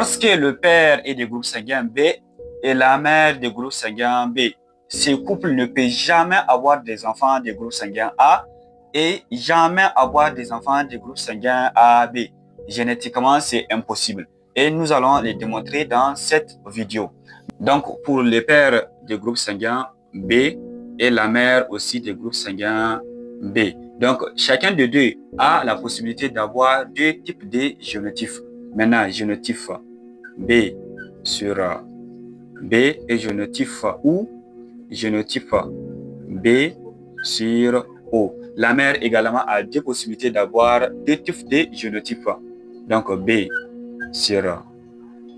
Lorsque le père est du groupe sanguin B et la mère du groupe sanguin B, ce couple ne peut jamais avoir des enfants du groupe sanguin A et jamais avoir des enfants du groupe sanguin AB. Génétiquement, c'est impossible. Et nous allons le démontrer dans cette vidéo. Donc, pour le père du groupe sanguin B et la mère aussi du groupe sanguin B. Donc, chacun de deux a la possibilité d'avoir deux types de génotypes. Maintenant, génotype B sur B et génotype O, génotype B sur O. La mère également a deux possibilités d'avoir deux types de génotypes. Donc B sur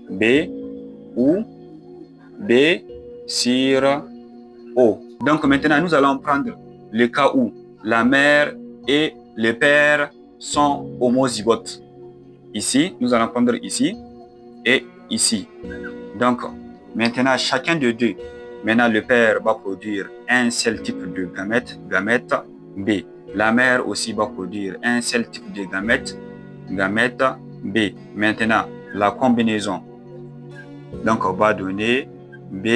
B ou B sur O. Donc maintenant, nous allons prendre le cas où la mère et le père sont homozygotes. Ici, nous allons prendre ici et ici. Donc, maintenant, chacun de deux, maintenant le père va produire un seul type de gamète, gamète B. La mère aussi va produire un seul type de gamète, gamète B. Maintenant, la combinaison, donc on va donner B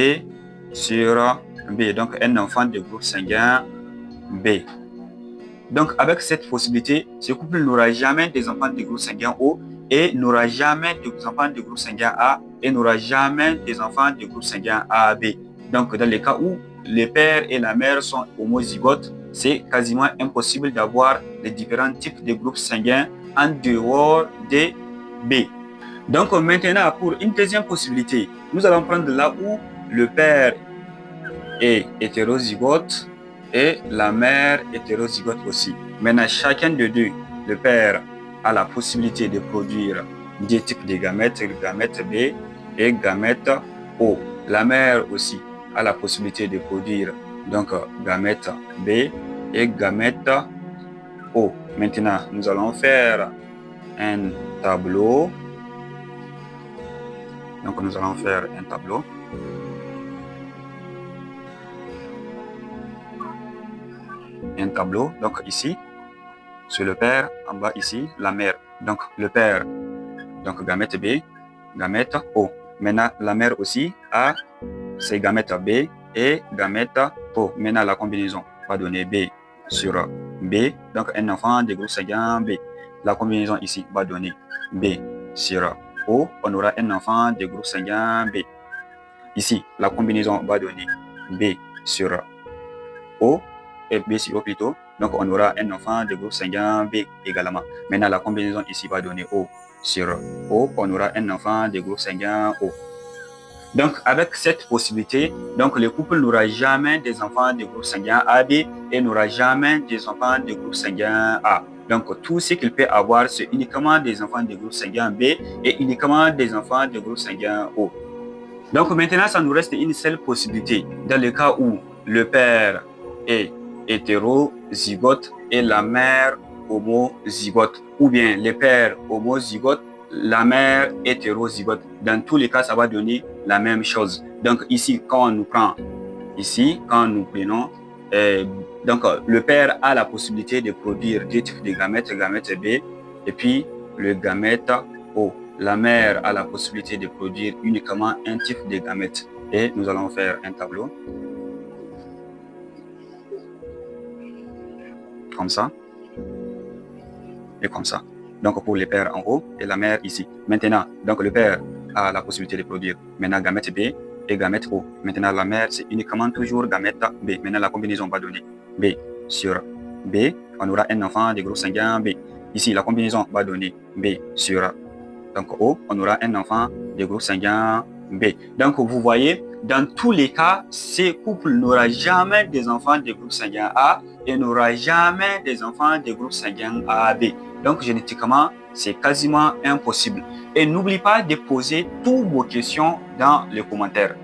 sur B, donc un enfant de groupe sanguin B. Donc, avec cette possibilité, ce couple n'aura jamais des enfants de groupe sanguin O et n'aura jamais des enfants de groupe sanguin A et n'aura jamais des enfants de groupe sanguin AB. Donc, dans les cas où le père et la mère sont homozygotes, c'est quasiment impossible d'avoir les différents types de groupes sanguins en dehors de B. Donc, maintenant, pour une deuxième possibilité, nous allons prendre là où le père est hétérozygote et la mère hétérozygote aussi. Maintenant, chacun de deux, le père a la possibilité de produire deux types de gamètes, gamète B et gamète O. La mère aussi a la possibilité de produire donc gamète B et gamète O. Maintenant, nous allons faire un tableau. Donc, nous allons faire un tableau. Un tableau, donc ici, c'est le père, en bas ici, la mère. Donc le père, donc gamète B, gamète O. Maintenant, la mère aussi a ses gamètes B et gamète O. Maintenant, la combinaison va donner B sur B, donc un enfant de groupe sanguin B. La combinaison ici va donner B sur O, on aura un enfant de groupe sanguin B. Ici, la combinaison va donner B sur O, et B sur O plutôt. Donc, on aura un enfant de groupe sanguin B également. Maintenant, la combinaison ici va donner O sur O. On aura un enfant de groupe sanguin O. Donc, avec cette possibilité, donc le couple n'aura jamais des enfants de groupe sanguin AB et n'aura jamais des enfants de groupe sanguin A. Donc, tout ce qu'il peut avoir, c'est uniquement des enfants de groupe sanguin B et uniquement des enfants de groupe sanguin O. Donc, maintenant, ça nous reste une seule possibilité. Dans le cas où le père est hétérozygote et la mère homozygote, ou bien le père homozygote, la mère hétérozygote. Dans tous les cas, ça va donner la même chose. Donc ici, quand on nous prend, ici, quand nous prenons, donc le père a la possibilité de produire deux types de gamètes, gamète B, et puis le gamète O. La mère a la possibilité de produire uniquement un type de gamètes. Et nous allons faire un tableau. Comme ça et comme ça. Donc pour le père en haut et la mère ici. Maintenant, donc le père a la possibilité de produire maintenant gamète B et gamète O. Maintenant la mère c'est uniquement toujours gamète B. Maintenant la combinaison va donner B sur B. On aura un enfant de groupe sanguin B. Ici la combinaison va donner B sur donc O. On aura un enfant de groupe sanguin B. Donc vous voyez, dans tous les cas, ces couples n'aura jamais des enfants de groupe sanguin A et n'aura jamais des enfants de groupe sanguin AB. Donc génétiquement, c'est quasiment impossible. Et n'oublie pas de poser toutes vos questions dans les commentaires.